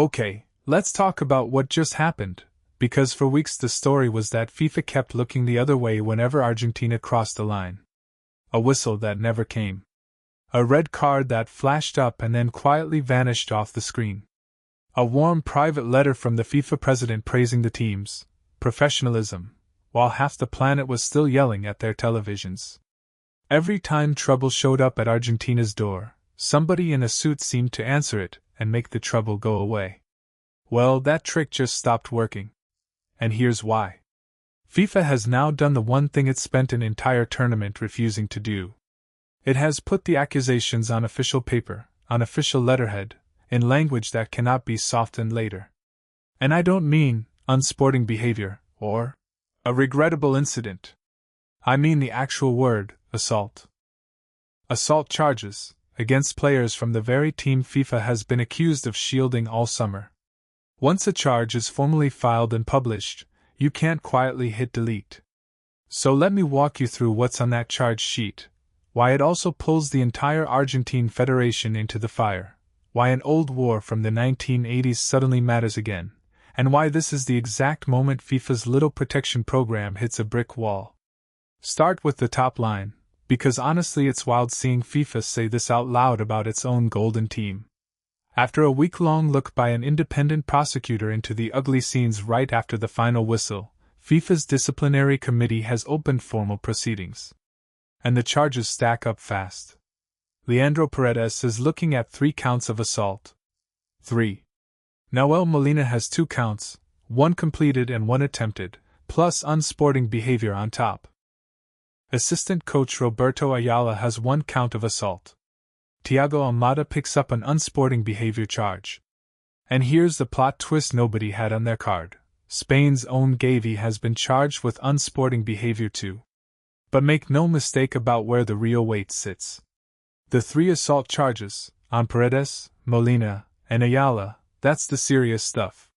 Okay, let's talk about what just happened, because for weeks the story was that FIFA kept looking the other way whenever Argentina crossed the line. A whistle that never came. A red card that flashed up and then quietly vanished off the screen. A warm private letter from the FIFA president praising the team's professionalism, while half the planet was still yelling at their televisions. Every time trouble showed up at Argentina's door, somebody in a suit seemed to answer it and make the trouble go away. Well, that trick just stopped working. And here's why. FIFA has now done the one thing it spent an entire tournament refusing to do. It has put the accusations on official paper, on official letterhead, in language that cannot be softened later. And I don't mean unsporting behavior, or a regrettable incident. I mean the actual word, assault. Assault charges, against players from the very team FIFA has been accused of shielding all summer. Once a charge is formally filed and published, you can't quietly hit delete. So let me walk you through what's on that charge sheet, why it also pulls the entire Argentine Federation into the fire, why an old war from the 1980s suddenly matters again, and why this is the exact moment FIFA's little protection program hits a brick wall. Start with the top line, because honestly it's wild seeing FIFA say this out loud about its own golden team. After a week-long look by an independent prosecutor into the ugly scenes right after the final whistle, FIFA's disciplinary committee has opened formal proceedings. And the charges stack up fast. Leandro Paredes is looking at 3 counts of assault. 3. Nahuel Molina has 2 counts, 1 completed and 1 attempted, plus unsporting behavior on top. Assistant coach Roberto Ayala has 1 count of assault. Thiago Almada picks up an unsporting behavior charge. And here's the plot twist nobody had on their card. Spain's own Gavi has been charged with unsporting behavior too. But make no mistake about where the real weight sits. The 3 assault charges, on Paredes, Molina, and Ayala, that's the serious stuff.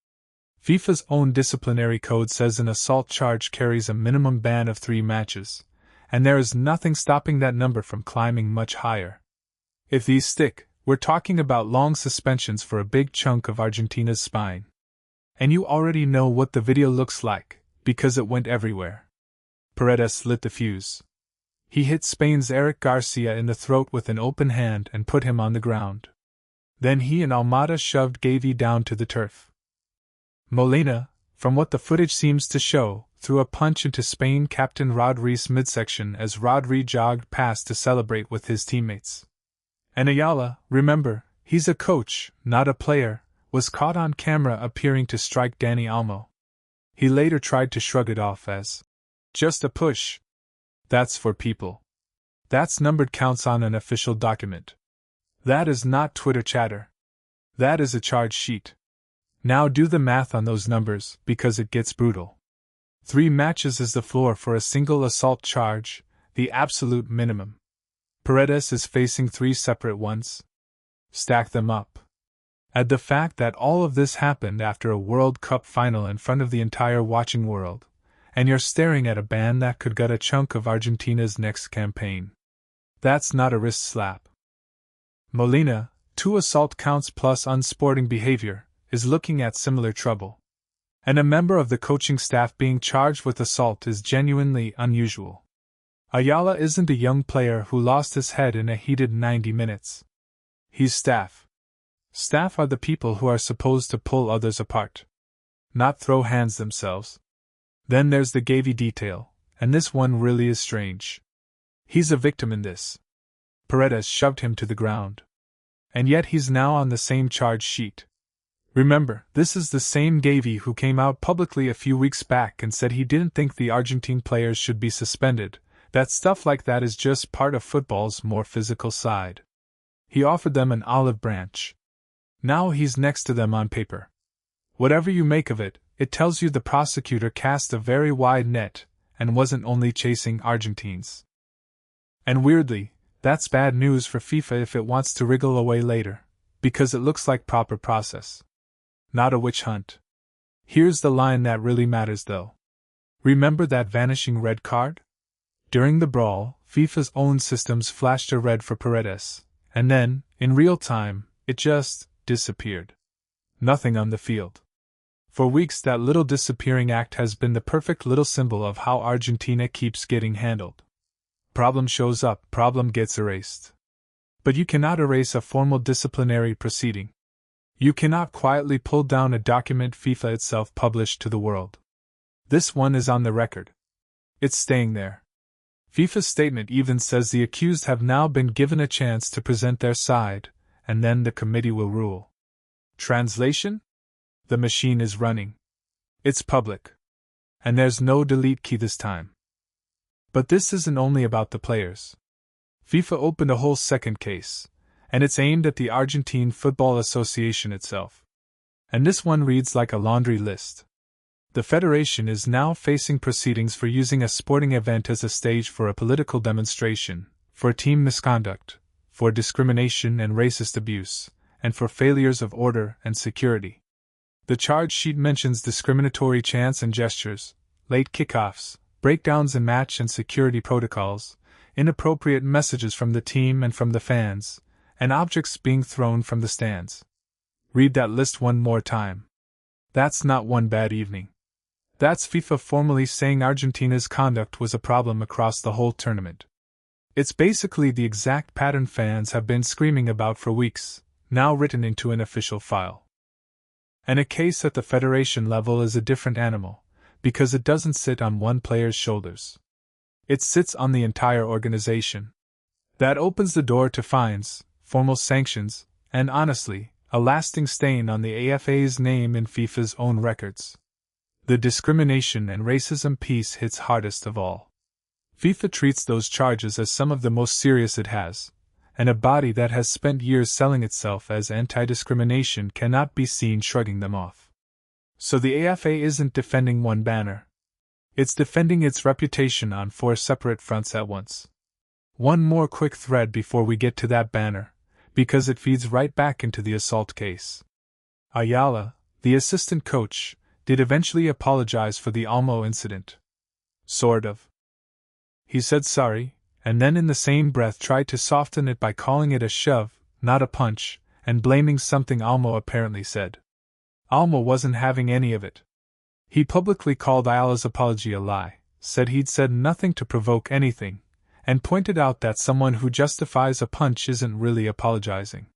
FIFA's own disciplinary code says an assault charge carries a minimum ban of 3 matches, and there is nothing stopping that number from climbing much higher. If these stick, we're talking about long suspensions for a big chunk of Argentina's spine. And you already know what the video looks like, because it went everywhere. Paredes lit the fuse. He hit Spain's Eric Garcia in the throat with an open hand and put him on the ground. Then he and Almada shoved Gavi down to the turf. Molina, from what the footage seems to show, threw a punch into Spain captain Rodri's midsection as Rodri jogged past to celebrate with his teammates. And Ayala, remember, he's a coach, not a player, was caught on camera appearing to strike Dani Olmo. He later tried to shrug it off as just a push. That's for people. That's numbered counts on an official document. That is not Twitter chatter. That is a charge sheet. Now do the math on those numbers, because it gets brutal. 3 matches is the floor for a single assault charge, the absolute minimum. Paredes is facing 3 separate ones. Stack them up. Add the fact that all of this happened after a World Cup final in front of the entire watching world, and you're staring at a ban that could gut a chunk of Argentina's next campaign. That's not a wrist slap. Molina, 2 assault counts plus unsporting behavior, is looking at similar trouble. And a member of the coaching staff being charged with assault is genuinely unusual. Ayala isn't a young player who lost his head in a heated 90 minutes. He's staff. Staff are the people who are supposed to pull others apart, not throw hands themselves. Then there's the Gavi detail, and this one really is strange. He's a victim in this. Paredes shoved him to the ground. And yet he's now on the same charge sheet. Remember, this is the same Gavi who came out publicly a few weeks back and said he didn't think the Argentine players should be suspended, that stuff like that is just part of football's more physical side. He offered them an olive branch. Now he's next to them on paper. Whatever you make of it, it tells you the prosecutor cast a very wide net, and wasn't only chasing Argentines. And weirdly, that's bad news for FIFA if it wants to wriggle away later, because it looks like proper process. Not a witch hunt. Here's the line that really matters though. Remember that vanishing red card? During the brawl, FIFA's own systems flashed a red for Paredes, and then, in real time, it just disappeared. Nothing on the field. For weeks, that little disappearing act has been the perfect little symbol of how Argentina keeps getting handled. Problem shows up, problem gets erased. But you cannot erase a formal disciplinary proceeding. You cannot quietly pull down a document FIFA itself published to the world. This one is on the record. It's staying there. FIFA's statement even says the accused have now been given a chance to present their side, and then the committee will rule. Translation? The machine is running. It's public. And there's no delete key this time. But this isn't only about the players. FIFA opened a whole second case, and it's aimed at the Argentine Football Association itself. And this one reads like a laundry list. The federation is now facing proceedings for using a sporting event as a stage for a political demonstration, for team misconduct, for discrimination and racist abuse, and for failures of order and security. The charge sheet mentions discriminatory chants and gestures, late kickoffs, breakdowns in match and security protocols, inappropriate messages from the team and from the fans, and objects being thrown from the stands. Read that list one more time. That's not one bad evening. That's FIFA formally saying Argentina's conduct was a problem across the whole tournament. It's basically the exact pattern fans have been screaming about for weeks, now written into an official file. And a case at the federation level is a different animal, because it doesn't sit on one player's shoulders. It sits on the entire organization. That opens the door to fines, formal sanctions, and honestly, a lasting stain on the AFA's name in FIFA's own records. The discrimination and racism piece hits hardest of all. FIFA treats those charges as some of the most serious it has, and a body that has spent years selling itself as anti-discrimination cannot be seen shrugging them off. So the AFA isn't defending one banner. It's defending its reputation on 4 separate fronts at once. One more quick thread before we get to that banner, because it feeds right back into the assault case. Ayala, the assistant coach, did eventually apologize for the Almo incident. Sort of. He said sorry, and then in the same breath tried to soften it by calling it a shove, not a punch, and blaming something Almo apparently said. Almo wasn't having any of it. He publicly called Ayala's apology a lie, said he'd said nothing to provoke anything, and pointed out that someone who justifies a punch isn't really apologizing.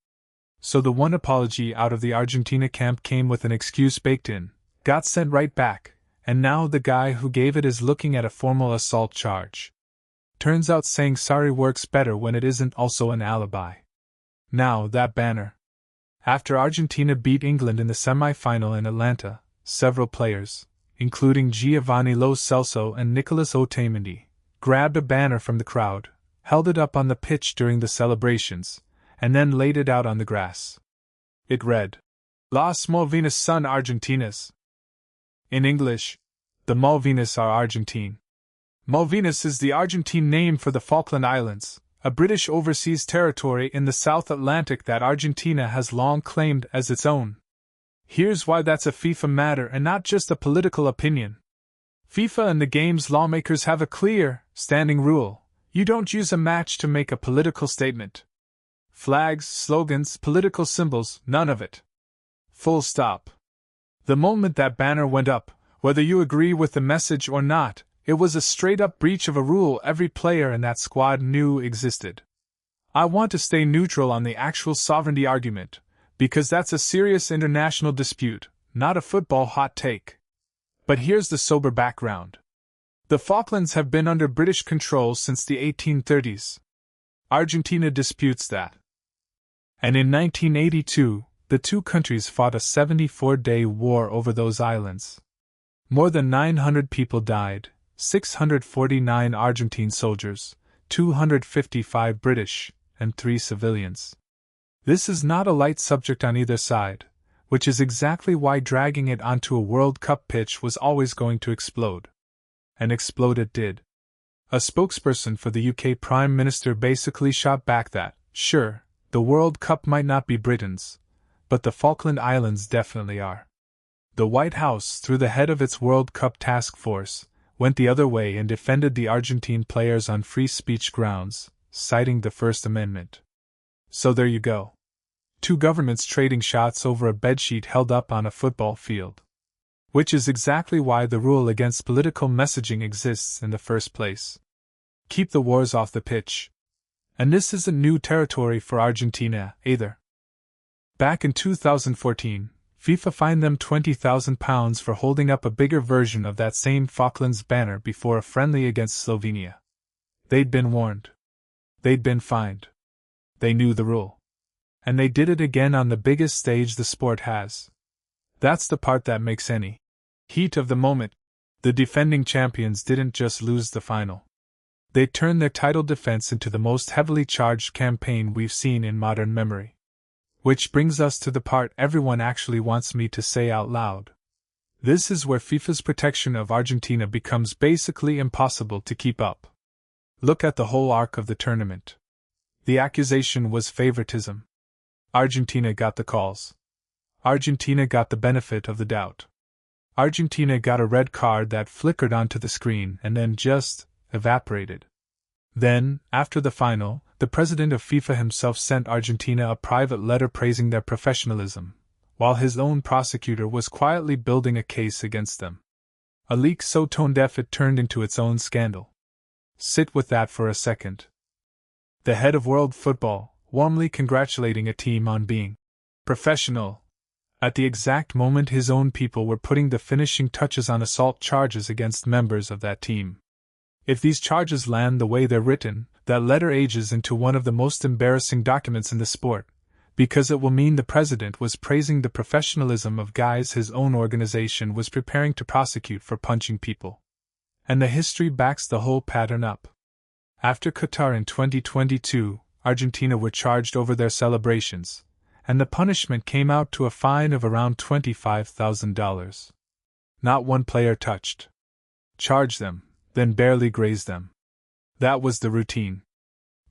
So the one apology out of the Argentina camp came with an excuse baked in, got sent right back, and now the guy who gave it is looking at a formal assault charge. Turns out saying sorry works better when it isn't also an alibi. Now, that banner. After Argentina beat England in the semi-final in Atlanta, several players, including Giovanni Lo Celso and Nicolas Otamendi, grabbed a banner from the crowd, held it up on the pitch during the celebrations, and then laid it out on the grass. It read, Las Malvinas son Argentinas. In English, the Malvinas are Argentine. Malvinas is the Argentine name for the Falkland Islands, a British overseas territory in the South Atlantic that Argentina has long claimed as its own. Here's why that's a FIFA matter and not just a political opinion. FIFA and the game's lawmakers have a clear, standing rule: you don't use a match to make a political statement. Flags, slogans, political symbols, none of it. Full stop. The moment that banner went up, whether you agree with the message or not, it was a straight-up breach of a rule every player in that squad knew existed. I want to stay neutral on the actual sovereignty argument, because that's a serious international dispute, not a football hot take. But here's the sober background. The Falklands have been under British control since the 1830s. Argentina disputes that. And in 1982, the two countries fought a 74-day war over those islands. More than 900 people died. 649 Argentine soldiers, 255 British, and 3 civilians. This is not a light subject on either side, which is exactly why dragging it onto a World Cup pitch was always going to explode. And explode it did. A spokesperson for the UK Prime Minister basically shot back that, sure, the World Cup might not be Britain's, but the Falkland Islands definitely are. The White House, through the head of its World Cup task force, went the other way and defended the Argentine players on free speech grounds, citing the First Amendment. So there you go. Two governments trading shots over a bedsheet held up on a football field. Which is exactly why the rule against political messaging exists in the first place. Keep the wars off the pitch. And this isn't new territory for Argentina, either. Back in 2014, FIFA fined them £20,000 for holding up a bigger version of that same Falklands banner before a friendly against Slovenia. They'd been warned. They'd been fined. They knew the rule. And they did it again on the biggest stage the sport has. That's the part that makes any heat of the moment. The defending champions didn't just lose the final. They turned their title defense into the most heavily charged campaign we've seen in modern memory. Which brings us to the part everyone actually wants me to say out loud. This is where FIFA's protection of Argentina becomes basically impossible to keep up. Look at the whole arc of the tournament. The accusation was favoritism. Argentina got the calls. Argentina got the benefit of the doubt. Argentina got a red card that flickered onto the screen and then just evaporated. Then, after the final, the president of FIFA himself sent Argentina a private letter praising their professionalism, while his own prosecutor was quietly building a case against them. A leak so tone-deaf it turned into its own scandal. Sit with that for a second. The head of world football, warmly congratulating a team on being professional, at the exact moment his own people were putting the finishing touches on assault charges against members of that team. If these charges land the way they're written, that letter ages into one of the most embarrassing documents in the sport, because it will mean the president was praising the professionalism of guys his own organization was preparing to prosecute for punching people. And the history backs the whole pattern up. After Qatar in 2022, Argentina were charged over their celebrations, and the punishment came out to a fine of around $25,000. Not one player touched. Charge them, then barely graze them. That was the routine.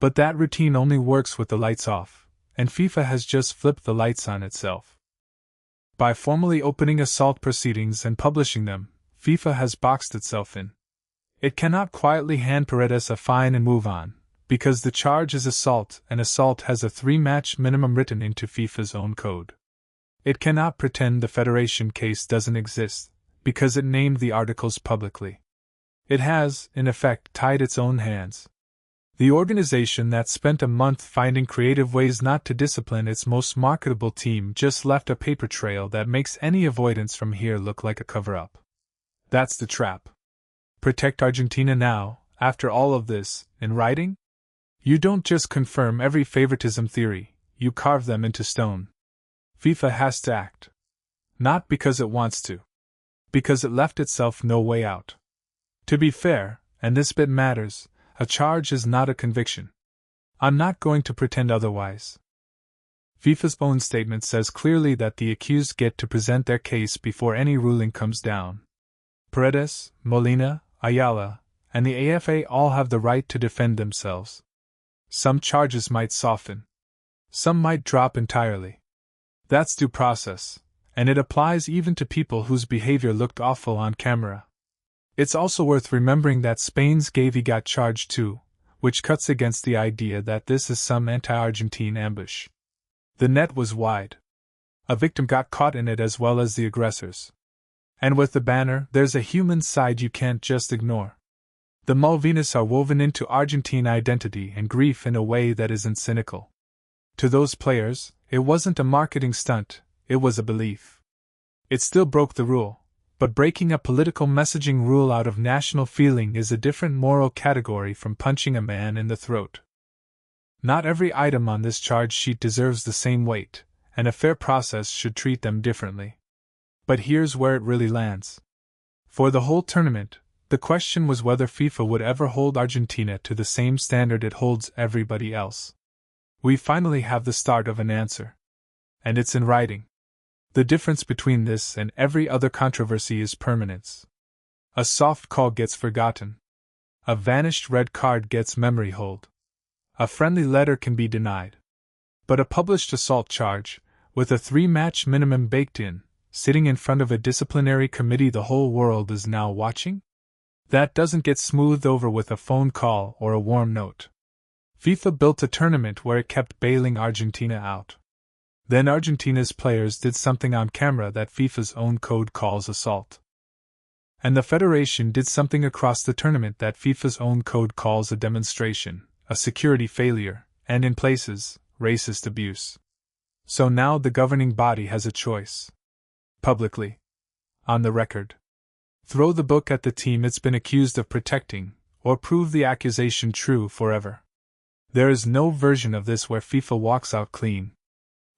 But that routine only works with the lights off, and FIFA has just flipped the lights on itself. By formally opening assault proceedings and publishing them, FIFA has boxed itself in. It cannot quietly hand Paredes a fine and move on, because the charge is assault and assault has a 3-match minimum written into FIFA's own code. It cannot pretend the Federation case doesn't exist, because it named the articles publicly. It has, in effect, tied its own hands. The organization that spent a month finding creative ways not to discipline its most marketable team just left a paper trail that makes any avoidance from here look like a cover-up. That's the trap. Protect Argentina now, after all of this, in writing? You don't just confirm every favoritism theory, you carve them into stone. FIFA has to act. Not because it wants to. Because it left itself no way out. To be fair, and this bit matters, a charge is not a conviction. I'm not going to pretend otherwise. FIFA's own statement says clearly that the accused get to present their case before any ruling comes down. Paredes, Molina, Ayala, and the AFA all have the right to defend themselves. Some charges might soften. Some might drop entirely. That's due process, and it applies even to people whose behavior looked awful on camera. It's also worth remembering that Spain's Gavi got charged too, which cuts against the idea that this is some anti-Argentine ambush. The net was wide. A victim got caught in it as well as the aggressors. And with the banner, there's a human side you can't just ignore. The Malvinas are woven into Argentine identity and grief in a way that isn't cynical. To those players, it wasn't a marketing stunt, it was a belief. It still broke the rule, but breaking a political messaging rule out of national feeling is a different moral category from punching a man in the throat. Not every item on this charge sheet deserves the same weight, and a fair process should treat them differently. But here's where it really lands. For the whole tournament, the question was whether FIFA would ever hold Argentina to the same standard it holds everybody else. We finally have the start of an answer. And it's in writing. The difference between this and every other controversy is permanence. A soft call gets forgotten. A vanished red card gets memory hold. A friendly letter can be denied. But a published assault charge, with a 3-match minimum baked in, sitting in front of a disciplinary committee the whole world is now watching? That doesn't get smoothed over with a phone call or a warm note. FIFA built a tournament where it kept bailing Argentina out. Then Argentina's players did something on camera that FIFA's own code calls assault. And the federation did something across the tournament that FIFA's own code calls a demonstration, a security failure, and in places, racist abuse. So now the governing body has a choice. Publicly. On the record. Throw the book at the team it's been accused of protecting, or prove the accusation true forever. There is no version of this where FIFA walks out clean.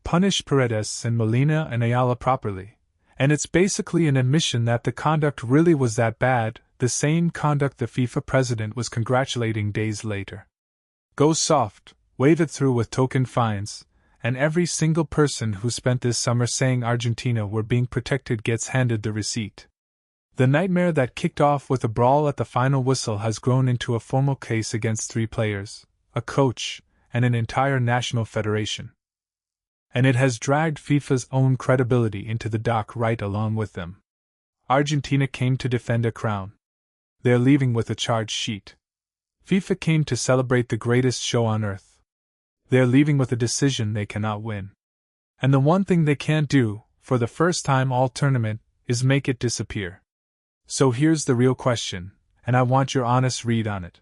Punish Paredes and Molina and Ayala properly, and it's basically an admission that the conduct really was that bad, the same conduct the FIFA president was congratulating days later. Go soft, wave it through with token fines, and every single person who spent this summer saying Argentina were being protected gets handed the receipt. The nightmare that kicked off with a brawl at the final whistle has grown into a formal case against 3 players, a coach, and an entire national federation. And it has dragged FIFA's own credibility into the dock right along with them. Argentina came to defend a crown. They're leaving with a charge sheet. FIFA came to celebrate the greatest show on earth. They're leaving with a decision they cannot win. And the one thing they can't do, for the first time all tournament, is make it disappear. So here's the real question, and I want your honest read on it.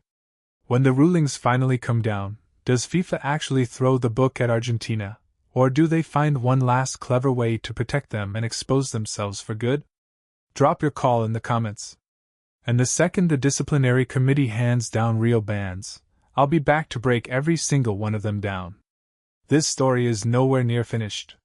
When the rulings finally come down, does FIFA actually throw the book at Argentina, or do they find one last clever way to protect them and expose themselves for good? Drop your call in the comments. And the second the disciplinary committee hands down real bans, I'll be back to break every single one of them down. This story is nowhere near finished.